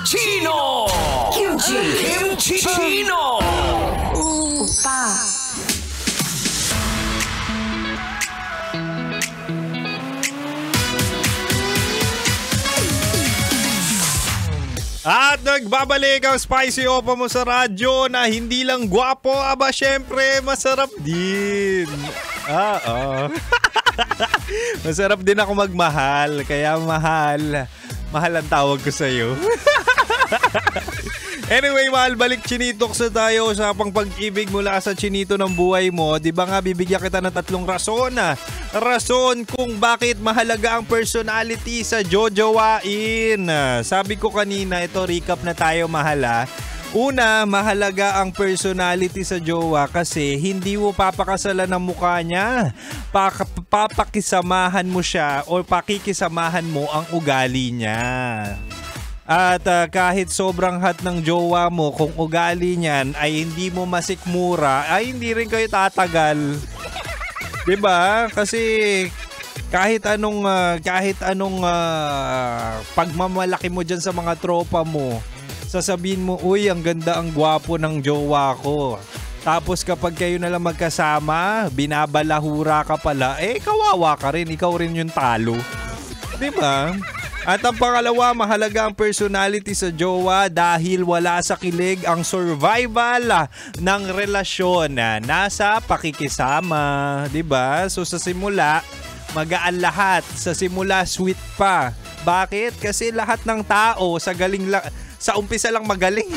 Chino! Kimchi Chino! 오빠. At nagbabalik ang Spicy Opa mo sa radyo na hindi lang gwapo, aba syempre masarap din. Masarap din ako magmahal, kaya mahal ang tawag ko sa'yo. Anyway, mahal, balik Chinitox na tayo. Usapang pag-ibig mula sa chinito ng buhay mo. Di ba nga bibigyan kita ng 3 rason rason kung bakit mahalaga ang personality sa jojowain. Sabi ko kanina, ito recap na tayo, mahala. Una, mahalaga ang personality sa jowa kasi hindi mo papakasalan ang mukha niya. Papakisamahan mo siya o pakikisamahan mo ang ugali niya. At kahit sobrang hot ng jowa mo, kung ugali niyan ay hindi mo masikmura, ay hindi rin kayo tatagal. 'Di ba? Kasi kahit anong pagmamalaki mo diyan sa mga tropa mo, sasabihin mo, "Uy, ang ganda, ang gwapo ng jowa ko." Tapos kapag kayo na lang magkasama, binabalahura ka pala, kawawa ka rin, ikaw rin yung talo. 'Di ba? At ang pangalawa, mahalaga ang personality sa jowa dahil wala sa kilig ang survival ng relasyon. Nasa pakikisama, 'di ba? So sa simula, magaan lahat. Sa simula, sweet pa. Bakit? Kasi lahat ng tao sa umpisa lang magaling.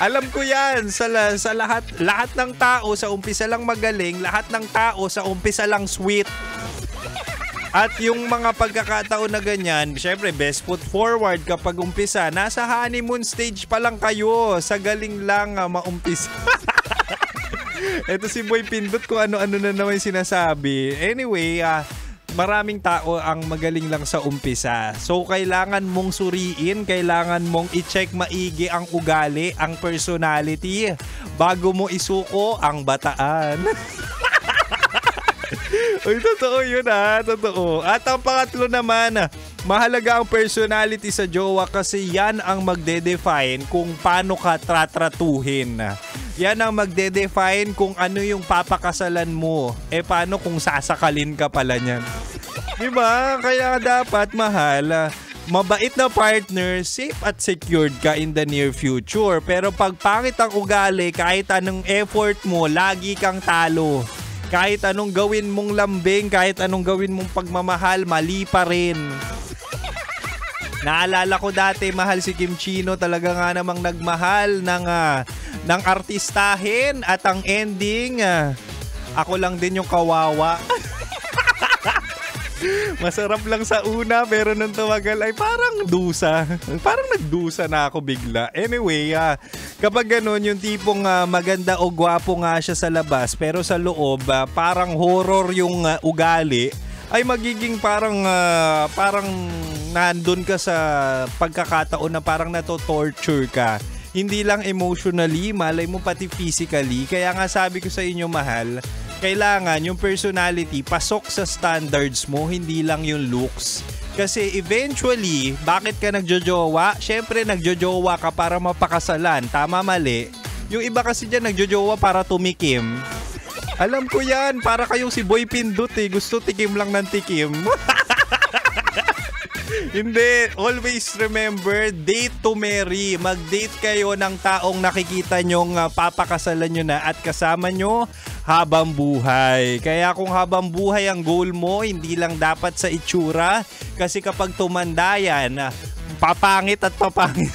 Alam ko 'yan, sa lahat ng tao sa umpisa lang magaling, lahat ng tao sa umpisa lang sweet. At yung mga pagkakataon na ganyan, syempre best foot forward kapag umpisa. Nasa honeymoon stage pa lang kayo. Sa galing lang maumpisa. Ito si Boy Pindot kung ano-ano na naman sinasabi. Anyway, maraming tao ang magaling lang sa umpisa. So kailangan mong suriin, kailangan mong i-check maigi ang ugali, ang personality, bago mo isuko ang bataan. Uy, totoo yun totoo. At ang pangatlo naman, mahalaga ang personality sa jowa kasi yan ang magde-define kung paano ka tratratuhin. Yan ang magde-define kung ano yung papakasalan mo. Paano kung sasakalin ka pala niyan? Diba? Kaya dapat, mahal, mabait na partner, safe at secured ka in the near future. Pero pag pangit ang ugali, kahit anong effort mo, lagi kang talo. Kahit anong gawin mong lambing, kahit anong gawin mong pagmamahal, mali pa rin. Naalala ko dati, mahal, si Kim Chino talaga nga namang nagmahal ng artistahin at ang ending, ako lang din yung kawawa. Masarap lang sa una pero nung tumagal ay parang dusa. Parang nagdusa na ako bigla. Anyway, kapag ganun, yung tipong maganda o gwapo nga siya sa labas pero sa loob parang horror yung ugali, ay magiging parang nandun ka sa pagkakataon na parang nato-torture ka. Hindi lang emotionally, malay mo pati physically. Kaya nga sabi ko sa inyo, mahal, kailangan yung personality pasok sa standards mo, hindi lang yung looks. Kasi eventually, bakit ka nagjojowa? Syempre nagjojowa ka para mapakasalan. Tama, mali? Yung iba kasi dyan nagjojowa para tumikim. Alam ko yan, para kayong si Boy Pindot gusto tikim lang ng tikim. Hindi, always remember, date to marry. Mag-date kayo ng taong nakikita nyong papakasalan nyo na at kasama nyo habang buhay. Kaya kung habang buhay ang goal mo, hindi lang dapat sa itsura. Kasi kapag tumanda yan, papangit at papangit.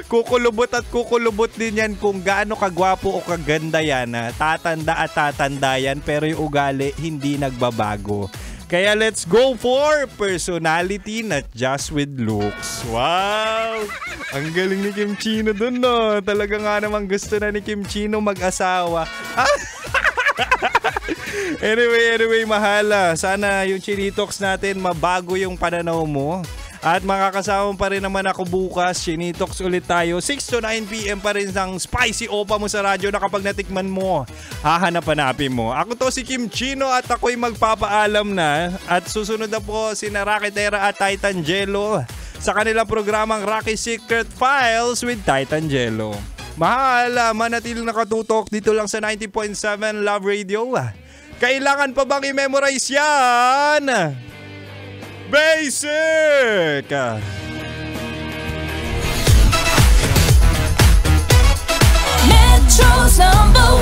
Kukulubot at kukulubot din yan kung gaano kagwapo o kaganda yan. Tatanda at tatanda yan, pero yung ugali hindi nagbabago. Kaya let's go for personality, not just with looks. Wow! Ang galing ni Kim Chino dun, no? Talaga nga namang gusto na ni Kim Chino mag-asawa. Anyway, mahala. Sana yung Chinitox natin mabago yung pananaw mo. At makakasama pa rin naman ako bukas. Chinitox ulit tayo. 6 to 9 p.m. pa rin ng Spicy Opa mo sa radyo na kapag natikman mo, hahanap-hanapin mo. Ako to si Kim Chino at ako'y magpapaalam na. At susunod na po si Raketera at Titan Jello sa kanilang programang Rocky Secret Files with Titan Jello. Mahal, manatiling nakatutok dito lang sa 90.7 Love Radio. Kailangan pa bang i-memorize yan? Basic! Metro's #1